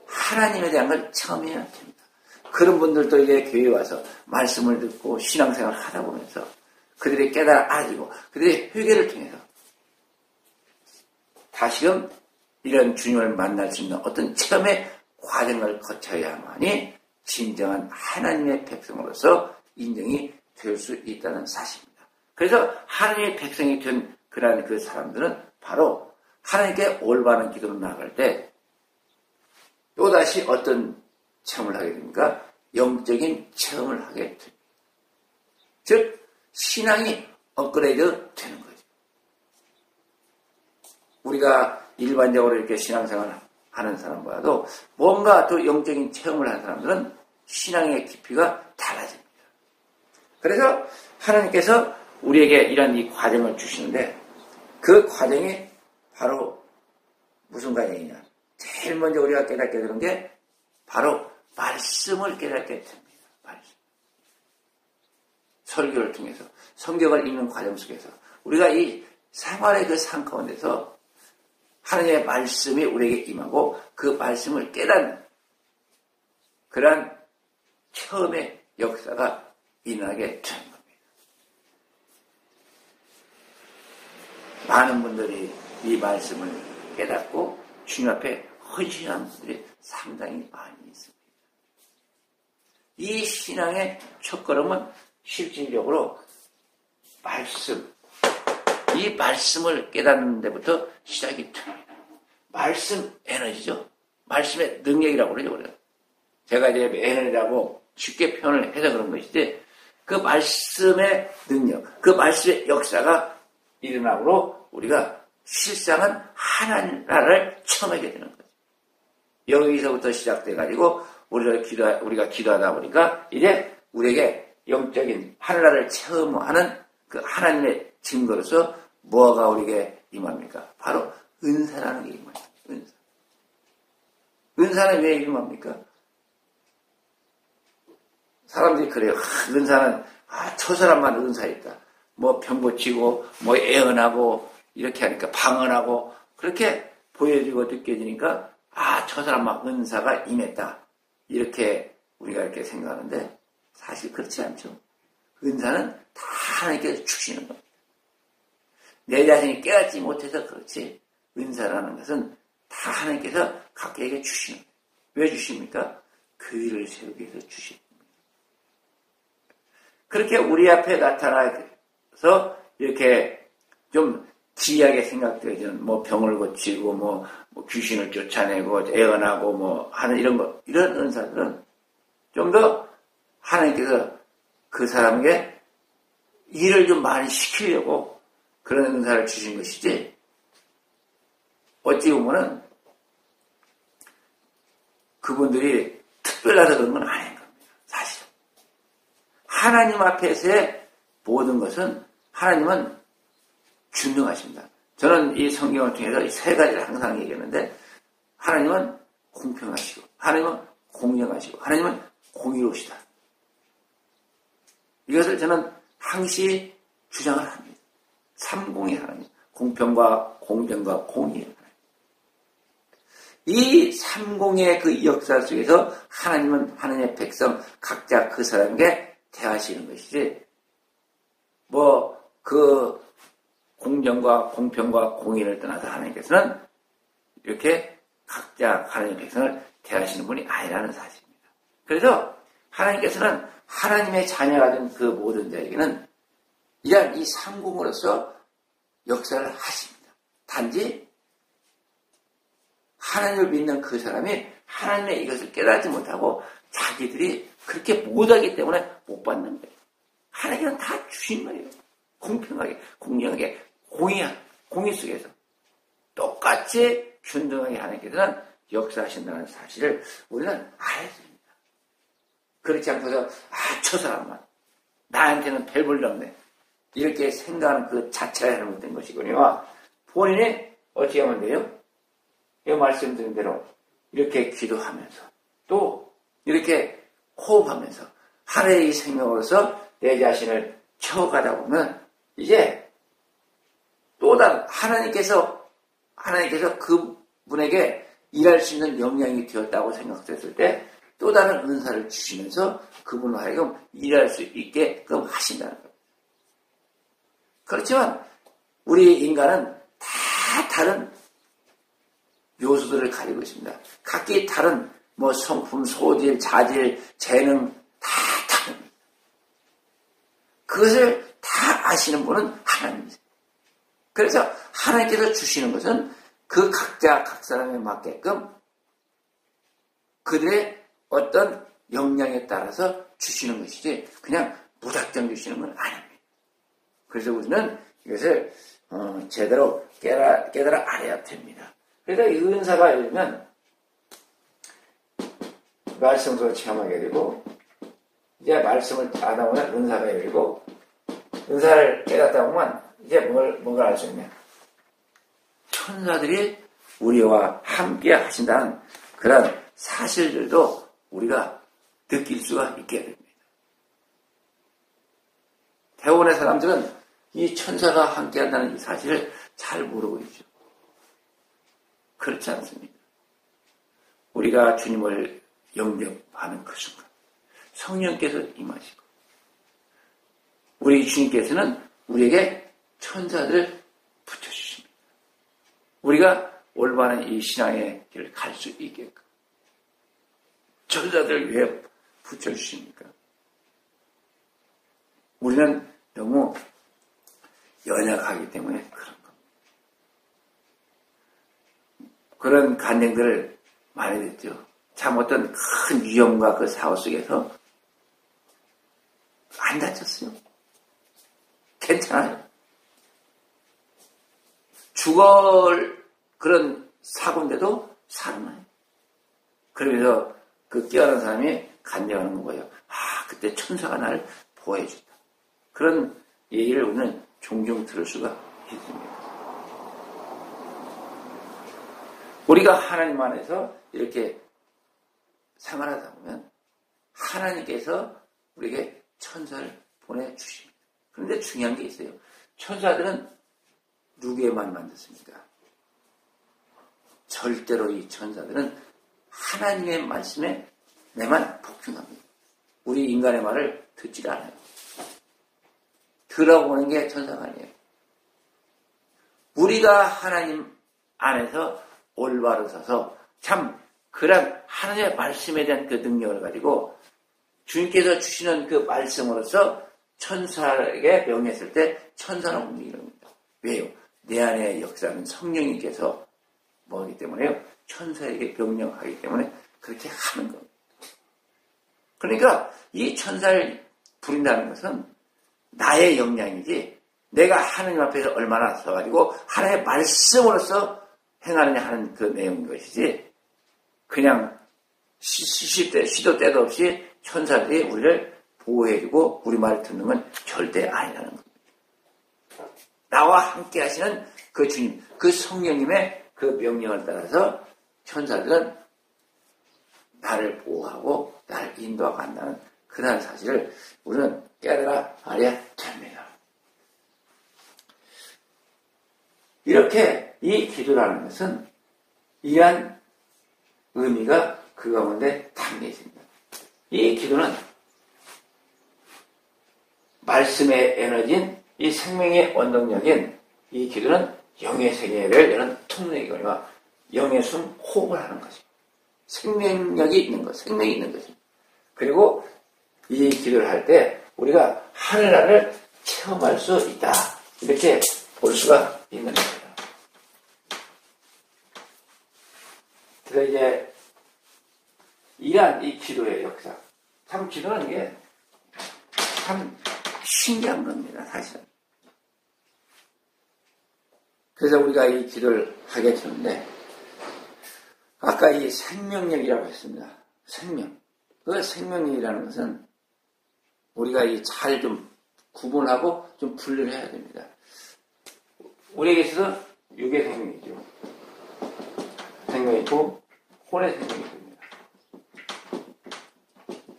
하나님에 대한 걸 체험해야 됩니다. 그런 분들도 이제 교회에 와서 말씀을 듣고 신앙생활을 하다 보면서 그들이 깨달아지고 그들의 회개를 통해서 다시금 이런 주님을 만날 수 있는 어떤 체험의 과정을 거쳐야만이 진정한 하나님의 백성으로서 인정이 될 수 있다는 사실입니다. 그래서 하나님의 백성이 된 그러한 그 사람들은 바로 하나님께 올바른 기도로 나아갈 때 또다시 어떤 체험을 하게 됩니까? 영적인 체험을 하게 됩니다. 즉 신앙이 업그레이드 되는 거죠. 우리가 일반적으로 이렇게 신앙생활을 하는 사람보다도 뭔가 또 영적인 체험을 하는 사람들은 신앙의 깊이가 달라집니다. 그래서 하나님께서 우리에게 이런 이 과정을 주시는데 그 과정이 바로 무슨 과정이냐? 제일 먼저 우리가 깨닫게 되는 게 바로 말씀을 깨닫게 됩니다. 말씀. 설교를 통해서 성경을 읽는 과정 속에서 우리가 이 생활의 그 삶 가운데서 하나님의 말씀이 우리에게 임하고 그 말씀을 깨닫는 그러한 처음의 역사가 일어나게 되는 겁니다. 많은 분들이 이 말씀을 깨닫고 주님 앞에 헌신한 분들이 상당히 많이 있습니다. 이 신앙의 첫걸음은 실질적으로 말씀, 이 말씀을 깨닫는 데부터 시작이 됩니다. 말씀 에너지죠. 말씀의 능력이라고 그러죠. 제가 이제 에너지라고 쉽게 표현을 해서 그런 것이지 그 말씀의 능력, 그 말씀의 역사가 일어나므로 우리가 실상은 하나님을 체험하게 되는 거죠. 여기서부터 시작돼가지고 우리가 기도하다 보니까 이제 우리에게 영적인 하늘나라를 체험하는 그 하나님의 증거로서 뭐가 우리에게 임합니까? 바로 은사라는 게 임합니다. 은사. 은사는 왜 임합니까? 사람들이 그래요. 은사는 저 사람만 은사 있다. 뭐 병 고치고 뭐 애언하고 이렇게 하니까 방언하고 그렇게 보여지고 느껴지니까 저 사람만 은사가 임했다. 이렇게 우리가 이렇게 생각하는데 사실 그렇지 않죠. 은사는 다 하나님께서 주시는 겁니다. 내 자신이 깨닫지 못해서 그렇지 은사라는 것은 다 하나님께서 각자에게 주시는 거예요. 왜 주십니까? 그 일을 세우기 위해서 주십니다. 그렇게 우리 앞에 나타나서 이렇게 좀 기이하게 생각되어지는 뭐 병을 고치고 뭐 귀신을 쫓아내고 애언하고 뭐 하는 이런 은사들은 좀 더 하나님께서 그 사람에게 일을 좀 많이 시키려고 그런 은사를 주신 것이지 어찌 보면은 그분들이 특별해서 그런 건 아닌 겁니다. 사실 하나님 앞에서의 모든 것은 하나님은 균등하십니다. 저는 이 성경을 통해서 이 세 가지를 항상 얘기하는데 하나님은 공평하시고 하나님은 공정하시고 하나님은 공의로우시다. 이것을 저는 항시 주장을 합니다. 삼공의 하나님, 공평과 공정과 공의의 하나님. 이 삼공의 그 역사 속에서 하나님은 하나님의 백성 각자 그 사람에게 대하시는 것이지 그 공정과 공평과 공의를 떠나서 하나님께서는 이렇게 각자 하나님의 백성을 대하시는 분이 아니라는 사실입니다. 그래서 하나님께서는 하나님의 자녀가 된 그 모든 자에게는 이러한 이 삼공으로서 역사를 하십니다. 단지 하나님을 믿는 그 사람이 하나님의 이것을 깨닫지 못하고 자기들이 그렇게 못하기 때문에 못 받는 거예요. 하나님은 다 주신 거예요. 공평하게, 공정하게, 공의 속에서 똑같이 균등하게 하나님께서는 역사하신다는 사실을 우리는 알아야 됩니다. 그렇지 않고서 저 사람만 나한테는 별볼일 없네 이렇게 생각하는 그 자체가 잘못된 것이군요. 본인이 어떻게 하면 돼요? 이 말씀드린 대로 이렇게 기도하면서 또 이렇게 호흡하면서 하나의 생명으로서 내 자신을 채워가다 보면 이제 또 다른 하나님께서 그분에게 일할 수 있는 역량이 되었다고 생각됐을 때 또 다른 은사를 주시면서 그분을 하여금 일할 수 있게끔 하신다는 겁니다. 그렇지만 우리 인간은 다 다른 요소들을 가지고 있습니다. 각기 다른 성품, 소질, 자질, 재능 다 다릅니다. 그것을 다 아시는 분은 하나님이세요. 그래서 하나님께서 주시는 것은 그 각자 각 사람에 맞게끔 그들의 어떤 역량에 따라서 주시는 것이지 그냥 무작정 주시는 건 아닙니다. 그래서 우리는 이것을 제대로 깨달아 알아야 됩니다. 그래서 이 은사가 열리면 말씀으로 체험하게 되고 이제 말씀을 하다 보면 은사가 열리고 은사를 깨닫다 보면 이제 뭘 알 수 있냐. 천사들이 우리와 함께 하신다는 그런 사실들도 우리가 느낄 수가 있게 됩니다. 대원의 사람들은 이 천사가 함께 한다는 이 사실을 잘 모르고 있죠. 그렇지 않습니까? 우리가 주님을 영접하는 그 순간 성령께서 임하시고 우리 주님께서는 우리에게 천사들을 붙여주십니다. 우리가 올바른 이 신앙의 길을 갈 수 있게끔 천사들을 왜 붙여주십니까? 우리는 너무 연약하기 때문에 그런 겁니다. 그런 간증들을 많이 듣죠. 참 어떤 큰 위험과 그 사고 속에서 안 다쳤어요. 괜찮아요. 죽을 그런 사고인데도 살아나요. 그러면서 그 깨어난 사람이 간증하는 거예요. 그때 천사가 나를 보호해줬다. 그런 얘기를 우리는 종종 들을 수가 있습니다. 우리가 하나님 안에서 이렇게 생활하다 보면 하나님께서 우리에게 천사를 보내주십니다. 그런데 중요한 게 있어요. 천사들은 누구에만 만졌습니까? 절대로 이 천사들은 하나님의 말씀에 내만 복종합니다. 우리 인간의 말을 듣지 않아요. 들어보는 게 천사가 아니에요. 우리가 하나님 안에서 올바로 서서 참 그런 하나님의 말씀에 대한 그 능력을 가지고 주님께서 주시는 그 말씀으로서 천사에게 명했을 때 천사는 움직입니다. 왜요? 내 안에 역사하는 성령님께서 뭐기 때문에요? 천사에게 명령하기 때문에 그렇게 하는 겁니다. 그러니까 이 천사를 부린다는 것은 나의 역량이지 내가 하나님 앞에서 얼마나 서가지고 하나님의 말씀으로서 행하느냐 하는 그 내용인 것이지 그냥 시도 때도 없이 천사들이 우리를 보호해주고 우리 말을 듣는 건 절대 아니라는 겁니다. 나와 함께 하시는 그 주님, 그 성령님의 그 명령을 따라서 천사들은 나를 보호하고 나를 인도하고 간다는 그러한 사실을 우리는 깨달아 알아야 됩니다. 이렇게 이 기도라는 것은 이러한 의미가 그 가운데 담겨 있습니다. 이 기도는 말씀의 에너지인 이 생명의 원동력인 이 기도는 영의 세계를 여는 통로이거니와 영의 숨 호흡을 하는 것입니다. 생명력이 있는 것, 생명이 있는 것입니다. 그리고 이 기도를 할 때 우리가 하늘나라를 체험할 수 있다. 이렇게 볼 수가 있는 겁니다. 그래서 이제 이러한 이 기도의 역사. 참 기도는 이게 참 신기한 겁니다, 사실은. 그래서 우리가 이 기도를 하게 되는데, 아까 이 생명력이라고 했습니다. 생명. 그 생명력이라는 것은 우리가 이 잘 좀 구분하고 좀 분류를 해야 됩니다. 우리에게 있어서 육의 생명이죠. 생명이 있고, 혼의 생명이 있습니다.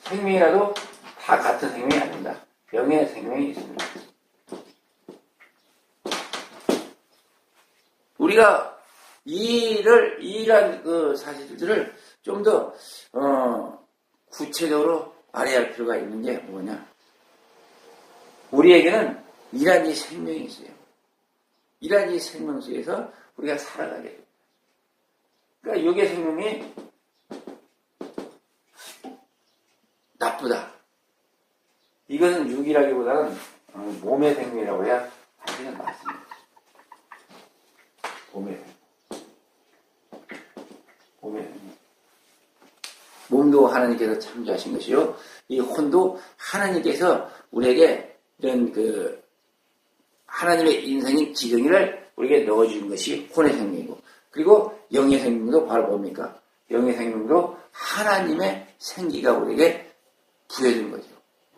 생명이라도 다 같은 생명이 아닙니다. 영의 생명이 있습니다. 우리가 이러한 그 사실들을 좀 더, 구체적으로 알아야 할 필요가 있는 게 뭐냐. 우리에게는 이러한 이 생명이 있어요. 이러한 이 생명 속에서 우리가 살아가게 됩니다. 그러니까 육의 생명이 나쁘다. 이것은 육이라기보다는 몸의 생명이라고 해야 하기는 맞습니다. 몸의 생명. 몸도 하나님께서 창조하신 것이요. 이 혼도 하나님께서 우리에게 이런 그 하나님의 인생인 지정의를 우리에게 넣어주는 것이 혼의 생명이고, 그리고 영의 생명도 바로 뭡니까? 영의 생명도 하나님의 생기가 우리에게 부여준 거죠.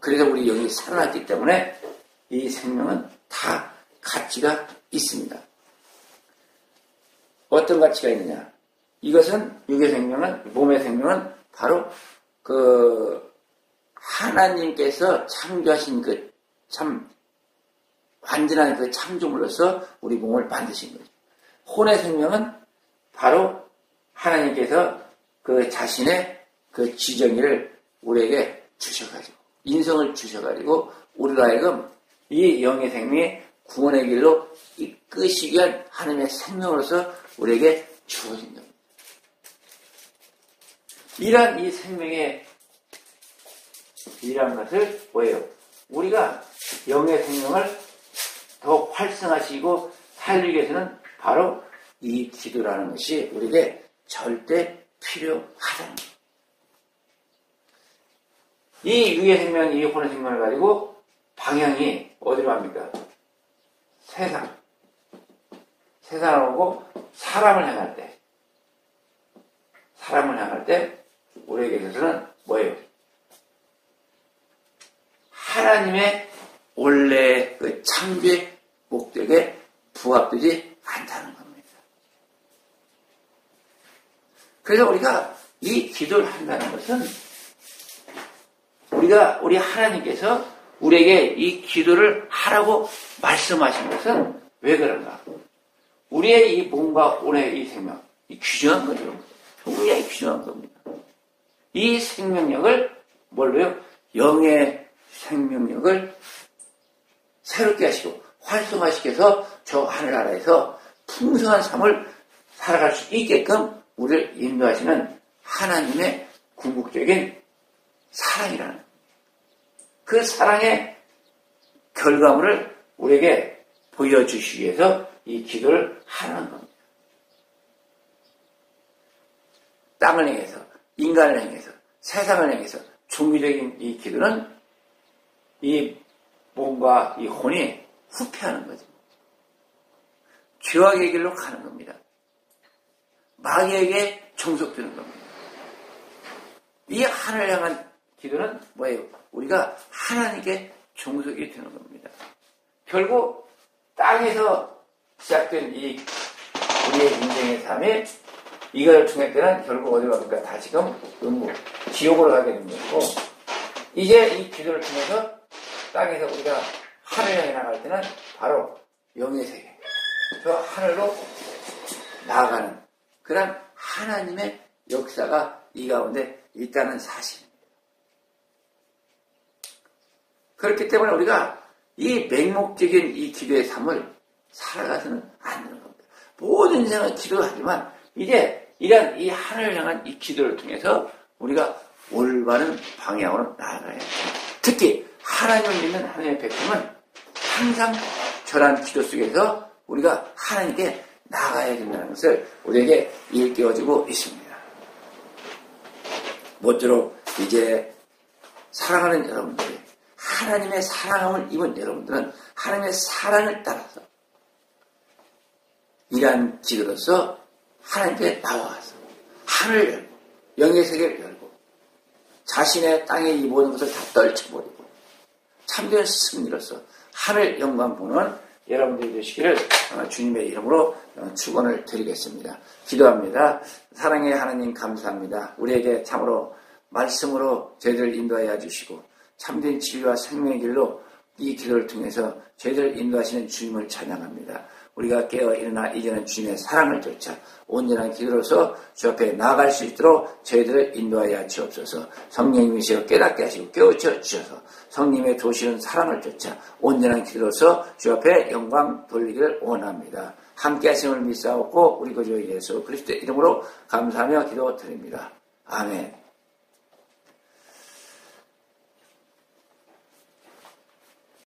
그래서 우리 영이 살아났기 때문에 이 생명은 다 가치가 있습니다. 어떤 가치가 있느냐? 이것은 육의 생명은, 몸의 생명은 바로 그 하나님께서 창조하신 그 참 완전한 그 창조물로서 우리 몸을 만드신 거죠. 혼의 생명은 바로 하나님께서 그 자신의 그 지정의를 우리에게 주셔가지고, 인성을 주셔가지고, 우리로 하여금 이 영의 생명이 구원의 길로 이끄시기 위한 하나님의 생명으로서 우리에게 주어진 겁니다. 이러한 이 생명의 이러한 것을 뭐예요? 우리가 영의 생명을 더 활성화시키고 살리기 위해서는 바로 이 기도라는 것이 우리에게 절대 필요하다는 거예요. 이 육의 생명, 이 혼의 생명을 가지고 방향이 어디로 갑니까? 세상을 오고 사람을 향할 때 우리에게 있어서는 뭐예요? 하나님의 원래 그 창조의 목적에 부합되지 않다는 겁니다. 그래서 우리가 이 기도를 한다는 것은 우리 하나님께서 우리에게 이 기도를 하라고 말씀하신 것은 왜 그런가? 우리의 이 몸과 오늘의 이 생명, 이 귀중한 거죠. 굉장히 귀중한 겁니다. 이 생명력을 뭘로요? 영의 생명력을 새롭게 하시고 활성화시켜서 저 하늘나라에서 풍성한 삶을 살아갈 수 있게끔 우리를 인도하시는 하나님의 궁극적인 사랑이라는 그 사랑의 결과물을 우리에게 보여주시기 위해서 이 기도를 하는 겁니다. 땅을 향해서, 인간을 향해서, 세상을 향해서 종교적인 이 기도는 이 몸과 이 혼이 후퇴하는 거죠. 죄악의 길로 가는 겁니다. 마귀에게 종속되는 겁니다. 이 하늘을 향한 기도는 뭐예요? 우리가 하나님께 종속이 되는 겁니다. 결국 땅에서 시작된 이 우리의 인생의 삶이 이걸 통할 때는 결국 어디로 갑니까? 다 지금 지옥으로 가게 되는 거고, 이제 이 기도를 통해서 땅에서 우리가 하늘 향해 나갈 때는 바로 영의 세계, 저 하늘로 나아가는 그런 하나님의 역사가 이 가운데 있다는 사실입니다. 그렇기 때문에 우리가 이 맹목적인 이 기도의 삶을 살아가서는 안 되는 겁니다. 모든 인생은 기도하지만 이제 이런 이 하늘을 향한 이 기도를 통해서 우리가 올바른 방향으로 나아가야 합니다. 특히 하나님을 믿는 하나님의 백성은 항상 저런 기도 속에서 우리가 하나님께 나아가야 된다는 것을 우리에게 일깨워주고 있습니다. 모쪼록 이제 사랑하는 여러분들이 하나님의 사랑함을 입은 여러분들은 하나님의 사랑을 따라서 이러한 기도로서 하나님께 나와서 하늘을 열고 영의 세계를 열고 자신의 땅에 이 모든 것을 다 떨쳐버리고 참된 승리로서 하늘 영광 보는 여러분들이 되시기를 주님의 이름으로 축원을 드리겠습니다. 기도합니다. 사랑의 하나님 감사합니다. 우리에게 참으로 말씀으로 저희들을 인도하여 주시고 참된 진리와 생명의 길로 이 기도를 통해서 저희들을 인도하시는 주님을 찬양합니다. 우리가 깨어 일어나 이제는 주님의 사랑을 쫓아 온전한 기도로서 주 앞에 나아갈 수 있도록 저희들을 인도하여 주옵소서. 성령님이시여 깨닫게 하시고 깨우쳐 주셔서 성령님의 도시는 사랑을 쫓아 온전한 기도로서 주 앞에 영광 돌리기를 원합니다. 함께 하심을 믿사옵고 우리 구주 예수 그리스도의 이름으로 감사하며 기도드립니다. 아멘.